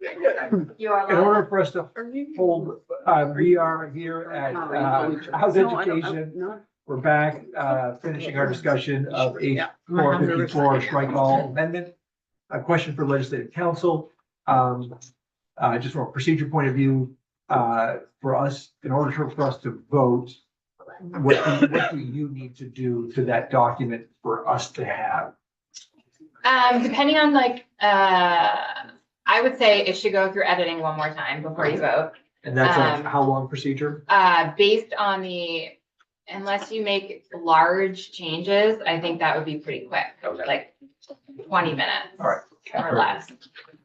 You are. In order for us to hold, we are here at House Education. We're back, finishing our discussion of H454 strike all amendment. A question for legislative council. Just from a procedure point of view, for us, in order for us to vote, what do you need to do to that document for us to have? Depending on I would say it should go through editing one more time before you vote. And that's a how long procedure? Based on unless you make large changes, I think that would be pretty quick, like 20 minutes. All right. Or less.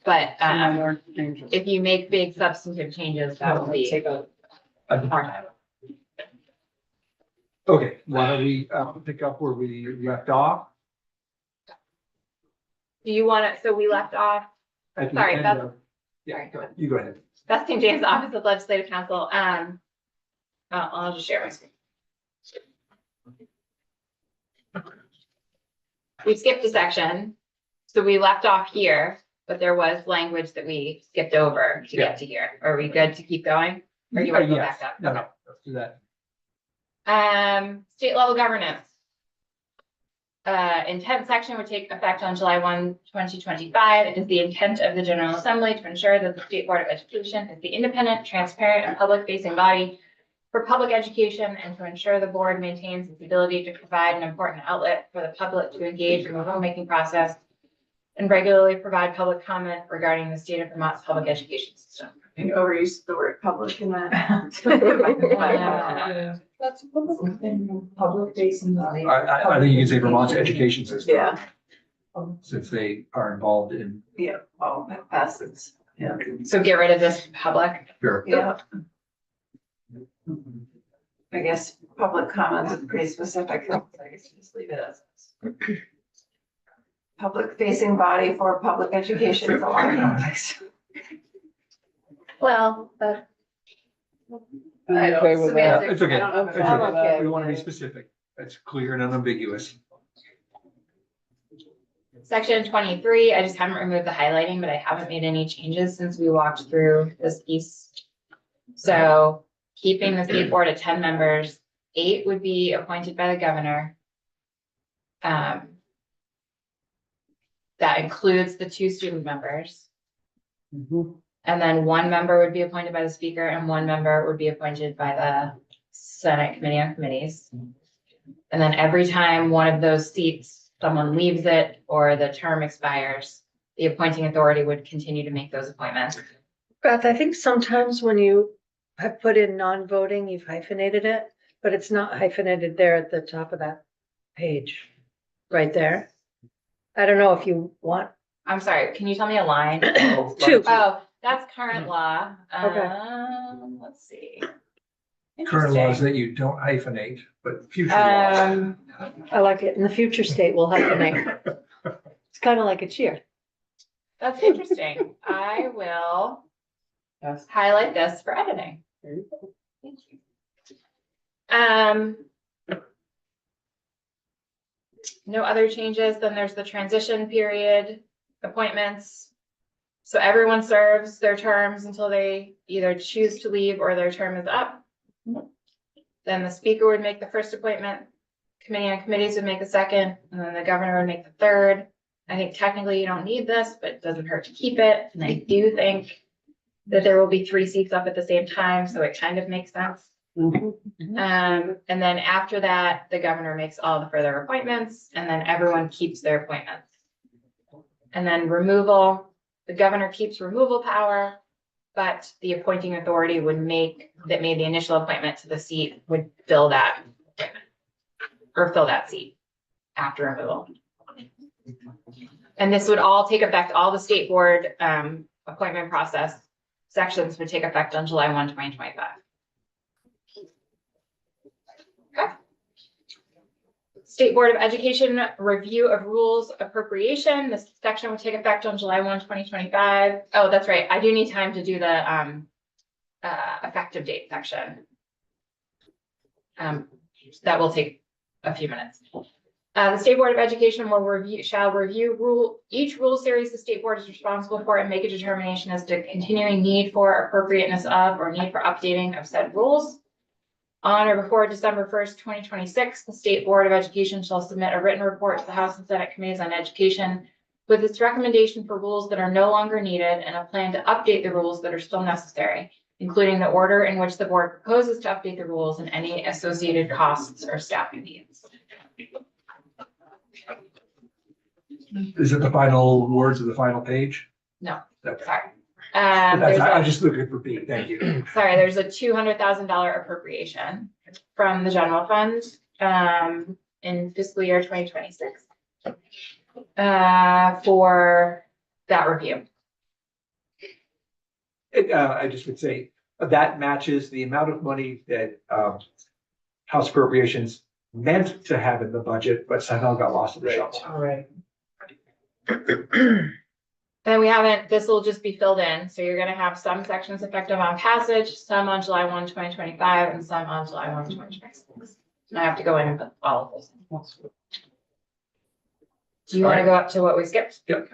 But if you make big substantive changes, that will be more time. Okay, why don't we pick up where we left off? Do you want to, so we left off, At the Sorry, end that's- of- Yeah, sorry. go ahead. You go ahead. that's St. James Office of Legislative Counsel. I'll just share my screen. We skipped a section. So we left off here, but there was language that we skipped over to get to here. Are we good to keep going? Or do you want to go Yes. back up? No, let's do that. State level governance. Intent section would take effect on July 1, 2025. It is the intent of the General Assembly to ensure that the State Board of Education is the independent, transparent, and public-facing body for public education, and to ensure the board maintains its ability to provide an important outlet for the public to engage in the rulemaking process and regularly provide public comment regarding the state of Vermont's public education system. I overused the word public in that. That's public facing body. I think you can say Vermont's education system. Yeah, Since they are involved in. yeah, all facets, yeah. So get rid of this public. Sure. Yeah. I guess public comments is pretty specific, so I guess just leave it as. Public facing body for public education is a lot of things. Well, but. I don't- Okay with that. It's okay. I don't know if It's I'm okay. okay We with want to be it. specific. That's clear and unambiguous. Section 23, I just haven't removed the highlighting, but I haven't made any changes since we walked through this piece. So keeping the state board at 10 members, 8 would be appointed by the governor. That includes the 2 student members. And then 1 member would be appointed by the speaker and 1 member would be appointed by the Senate Committee on Committees. And then every time one of those seats, someone leaves it or the term expires, the appointing authority would continue to make those appointments. Beth, I think sometimes when you have put in non-voting, you've hyphenated it, but it's not hyphenated there at the top of that page, right there. I don't know if you want. I'm sorry, can you tell me a line? 2. Oh, that's current law. Okay. Let's see. Current laws Interesting. that you don't hyphenate, but future laws. I like it. In the future state, we'll hyphenate. It's kind of like a cheer. That's interesting. I will highlight this for editing. Thank you. No other changes. Then there's the transition period appointments. So everyone serves their terms until they either choose to leave or their term is up. Then the speaker would make the first appointment, committee on committees would make the second, and then the governor would make the third. I think technically you don't need this, but it doesn't hurt to keep it. And I do think that there will be 3 seats up at the same time, so it kind of makes sense. And then after that, the governor makes all the further appointments, and then everyone keeps their appointments. And then removal, the governor keeps removal power, but the appointing authority would made the initial appointment to the seat would fill that appointment or fill that seat after removal. And this would all take effect, all the state board appointment process sections would take effect on July 1, 2025. Okay. State Board of Education review of rules appropriation. This section will take effect on July 1, 2025. Oh, that's right. I do need time to do the effective date section. That will take a few minutes. The State Board of Education shall review each rule series the state board is responsible for and make a determination as to continuing need for, appropriateness of, or need for updating of said rules. On or before December 1st, 2026, the State Board of Education shall submit a written report to the House and Senate Committees on Education with its recommendation for rules that are no longer needed and a plan to update the rules that are still necessary, including the order in which the board proposes to update the rules and any associated costs or staffing needs. Is it the final words of the final page? No. Okay. Sorry. I was just looking for B, thank you. Sorry, there's a $200,000 appropriation from the general fund, in fiscal year 2026. For that review. I just would say that matches the amount of money that, House appropriations meant to have in the budget, but somehow got lost in the shuffle. All right. And we haven't, this will just be filled in, so you're gonna have some sections effective on passage, some on July 1, 2025, and some on July 1, 2026. And I have to go in and put all of those in. Do you wanna go up to what we skipped? Yep.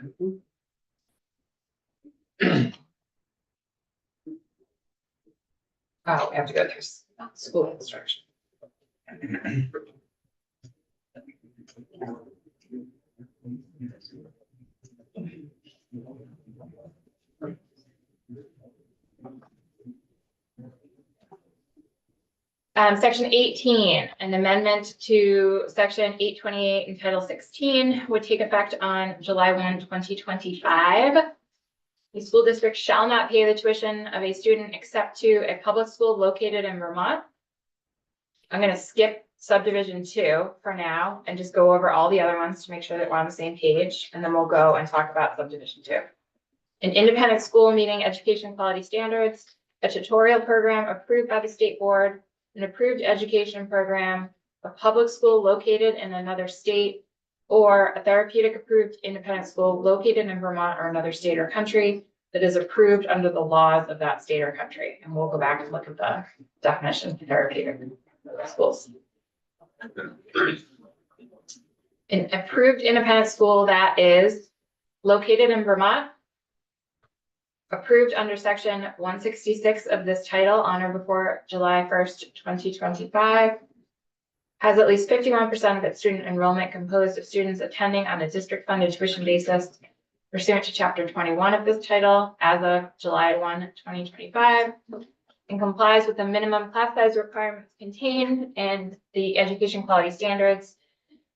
Oh, we have to go through school instruction. Section 18, an amendment to section 828 and title 16 would take effect on July 1, 2025. The school district shall not pay the tuition of a student except to a public school located in Vermont. I'm going to skip subdivision 2 for now and just go over all the other ones to make sure that we're on the same page, and then we'll go and talk about subdivision 2. An independent school meeting education quality standards, a tutorial program approved by the state board, an approved education program, a public school located in another state, or a therapeutic approved independent school located in Vermont or another state or country that is approved under the laws of that state or country. And we'll go back and look at the definition of therapeutic schools. An approved independent school that is located in Vermont, approved under section 166 of this title on or before July 1st, 2025, has at least 51% of its student enrollment composed of students attending on a district-funded tuition basis pursuant to chapter 21 of this title as of July 1, 2025, and complies with the minimum class size requirements contained in the education quality standards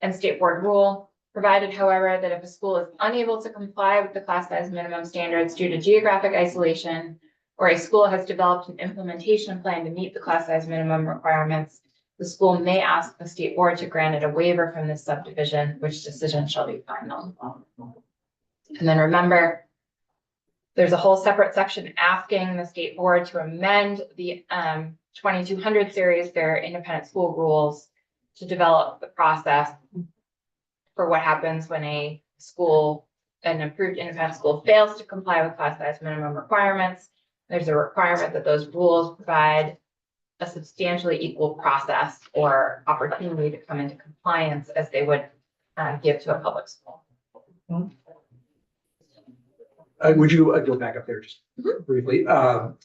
and state board rule. Provided, however, that if a school is unable to comply with the class size minimum standards due to geographic isolation, or a school has developed an implementation plan to meet the class size minimum requirements, the school may ask the state board to grant it a waiver from this subdivision, which decision shall be final. And then remember, there's a whole separate section asking the state board to amend the 2200 series, their independent school rules, to develop the process for what happens when an approved independent school fails to comply with class size minimum requirements. There's a requirement that those rules provide a substantially equal process or opportunity to come into compliance as they would give to a public school. Would you go back up there just briefly? An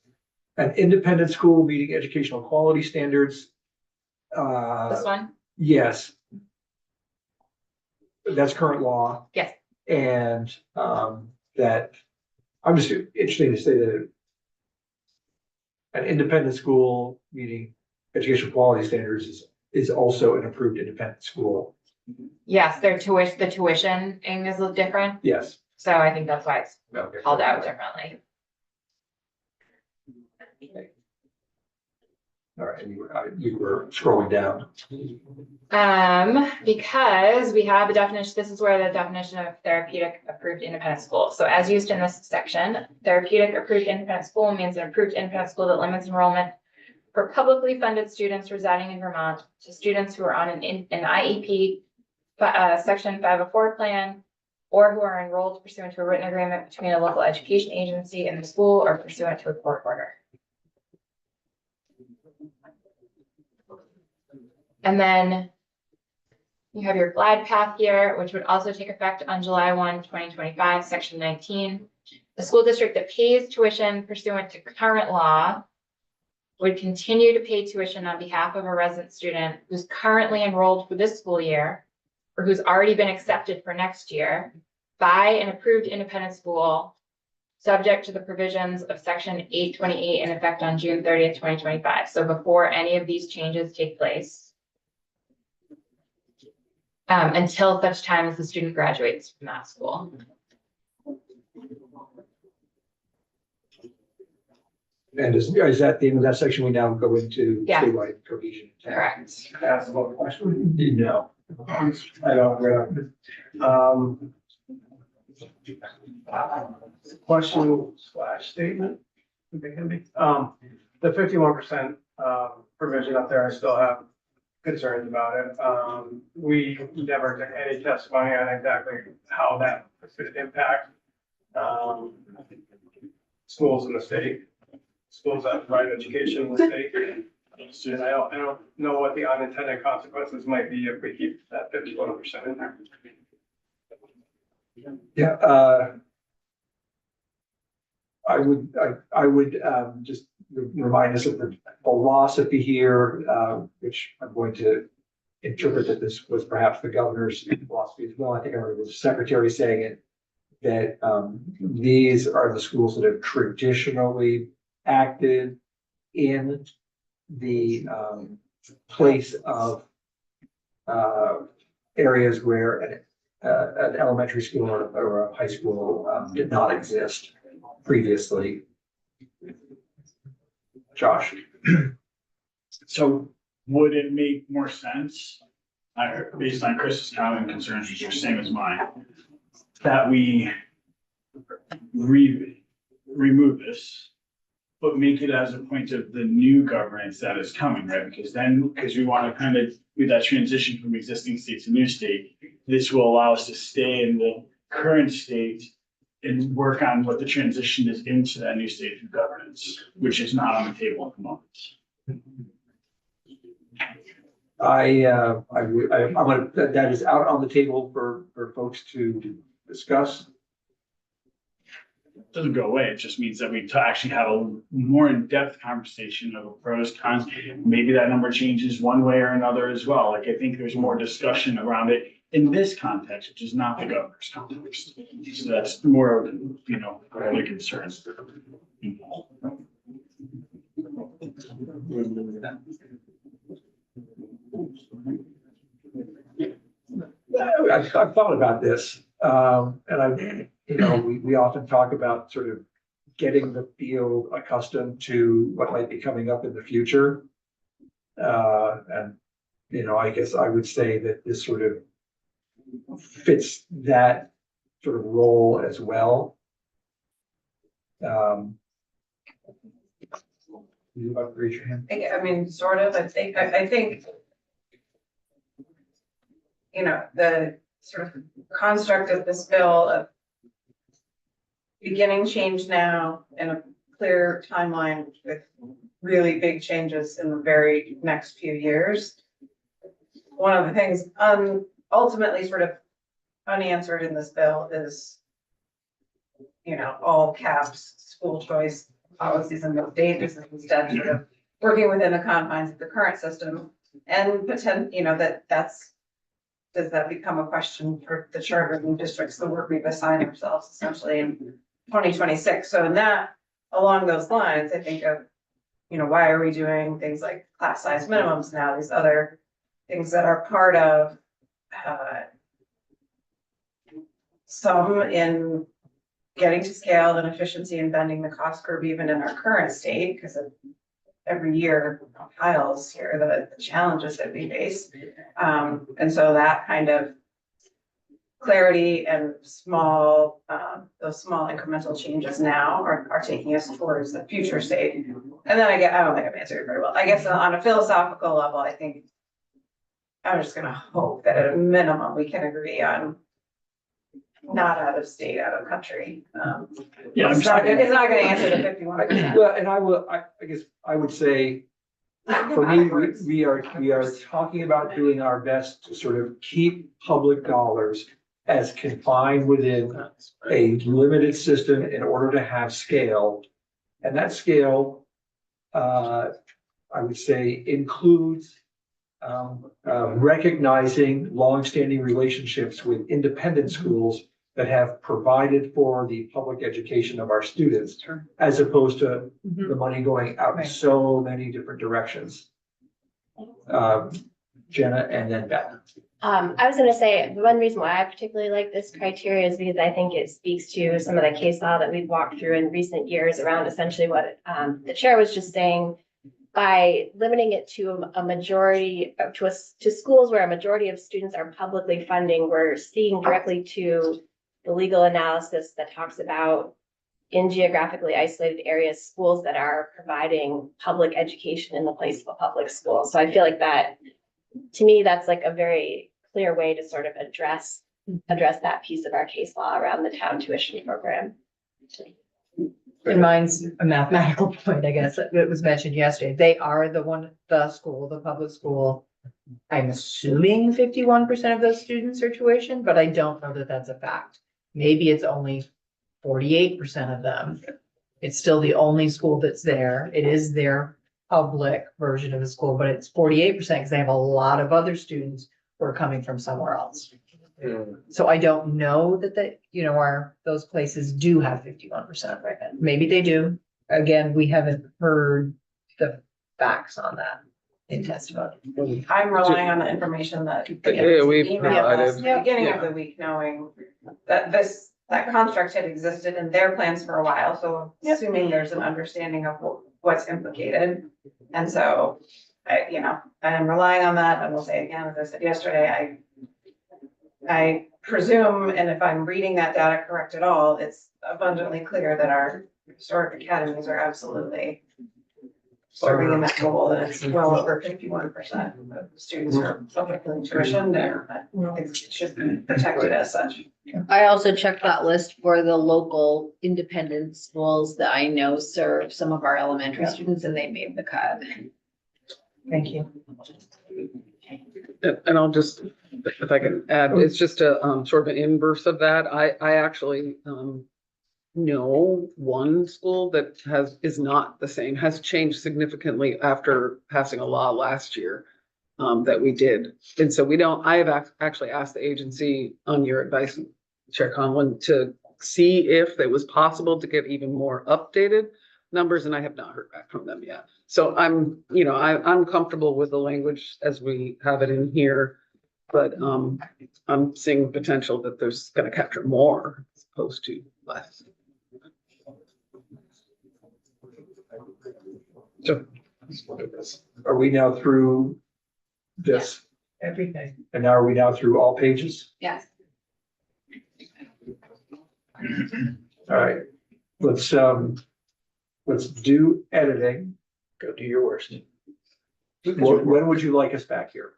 independent school meeting educational quality standards. This one? Yes. That's current law. Yes. And that, I'm just interested to say that an independent school meeting educational quality standards is also an approved independent school. Yes, the tuition thing is a little different. Yes. So I think that's why it's Okay. called out differently. All right, and you were scrolling down. Because we have a definition, this is where the definition of therapeutic approved independent school. So as used in this section, therapeutic approved independent school means an approved independent school that limits enrollment for publicly funded students residing in Vermont to students who are on an IEP, section 504 plan, or who are enrolled pursuant to a written agreement between a local education agency and the school or pursuant to a court order. And then You have your glide path here, which would also take effect on July 1, 2025, section 19. The school district that pays tuition pursuant to current law would continue to pay tuition on behalf of a resident student who's currently enrolled for this school year or who's already been accepted for next year by an approved independent school, subject to the provisions of section 828 in effect on June 30th, 2025. So before any of these changes take place, until such time as the student graduates from that school. And is that the end of that section? We now go into Yeah. statewide cohesion. Correct. Ask one question. No. I don't, question slash statement. If it can be. The 51% provision up there, I still have concerns about it. We never took any testimony on exactly how that could impact schools in the state, schools that provide education in the state. And I don't know what the unintended consequences might be if we keep that 51% in there. Yeah, I would just remind us of the philosophy here, which I'm going to interpret that this was perhaps the governor's philosophy as well. I think I remember the secretary saying it, that these are the schools that have traditionally acted in the place of areas where an elementary school or a high school did not exist previously. Josh? So would it make more sense, based on Chris's comment and concerns, which are same as mine, that we remove this, but make it as a point of the new governance that is coming, right? Because we want to kind of do that transition from existing state to new state. This will allow us to stay in the current state and work on what the transition is into that new state of governance, which is not on the table at the moment. That is out on the table for folks to discuss. Doesn't go away. It just means that we actually have a more in-depth conversation of the pros, cons. Maybe that number changes one way or another as well. Like, I think there's more discussion around it in this context, which is not the governor's context. So that's more of, the concerns. I've thought about this, and we often talk about sort of getting the field accustomed to what might be coming up in the future. And I guess I would say that this sort of fits that sort of role as well. You want to raise your hand? I mean, sort of, I think, the sort of construct of this bill of beginning change now and a clear timeline with really big changes in the very next few years. One of the things ultimately sort of unanswered in this bill is, all caps, school choice policies and those dangers instead sort of working within the confines of the current system and does that become a question for the charter districts, the work we've assigned ourselves essentially in 2026. So in that, along those lines, I think of, why are we doing things like class size minimums now, these other things that are part of some in getting to scale and efficiency and bending the cost curve even in our current state, because every year piles here the challenges that we face. And so that kind of clarity and those small incremental changes now are taking us towards the future state. And then I don't think I've answered it very well. I guess on a philosophical level, I think I'm just gonna hope that at a minimum, we can agree on not out of state, out of country. Yeah, it's not gonna answer the 51%. Well, and I guess I would say For me, we are talking about doing our best to sort of keep public dollars as confined within a limited system in order to have scale. And that scale, I would say, includes recognizing longstanding relationships with independent schools that have provided for the public education of our students, as opposed to the money going out in Right. so many different directions. Jenna and then Beth. I was gonna say, the one reason why I particularly like this criteria is because I think it speaks to some of the case law that we've walked through in recent years around essentially what the chair was just saying. By limiting it to a majority, to schools where a majority of students are publicly funding, we're speaking directly to the legal analysis that talks about in geographically isolated areas, schools that are providing public education in the place of a public school. So I feel like that, to me, that's like a very clear way to sort of address that piece of our case law around the town tuition program. And mine's a mathematical point, I guess, it was mentioned yesterday. They are the public school. I'm assuming 51% of those students are tuition, but I don't know that that's a fact. Maybe it's only 48% of them. It's still the only school that's there. It is their public version of the school, but it's 48% because they have a lot of other students who are coming from somewhere else. So I don't know that those places do have 51% right now. Maybe they do. Again, we haven't heard the facts on that in testimony. I'm relying on the information that. Yeah, we've emailed us provided. beginning of the week, knowing that that construct had existed in their plans for a while, so assuming there's an understanding of what's implicated. And so, I am relying on that. I will say again, as I said yesterday, I presume, and if I'm reading that data correct at all, it's abundantly clear that our historic academies are absolutely serving in that goal, and it's well over 51% of students are publicly tuitioned, and it should be protected as such. I also checked that list for the local independent schools that I know serve some of our elementary students, and they made the cut. Thank you. And I'll just, if I can add, it's just a sort of an inverse of that. I actually know one school that is not the same, has changed significantly after passing a law last year that we did. And so I have actually asked the agency on your advice, Chair Conlon, to see if it was possible to get even more updated numbers, and I have not heard back from them yet. So I'm comfortable with the language as we have it in here, but I'm seeing potential that there's gonna capture more as opposed to less. So Are we now through this? Everything. And now are we now through all pages? Yes. All right, let's do editing. Go do your worst. When would you like us back here?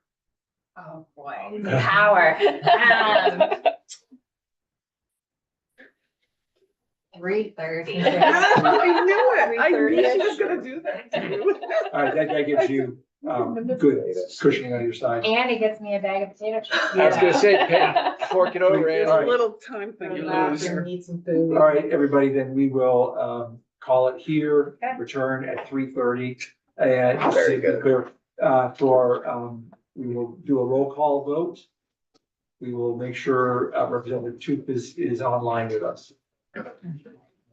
Oh, boy. Power. 3:30. I knew it. I knew 3:30. she was gonna do that too. All right, that gives you good cushioning on your side. And it gets me a bag of potato chips. I was gonna say, fork it over, There's All a right. little time thing you lose. Need some food. All right, everybody, then we will call it here, return at 3:30. And just to be clear, we will do a roll call vote. We will make sure Representative Toop is online with us.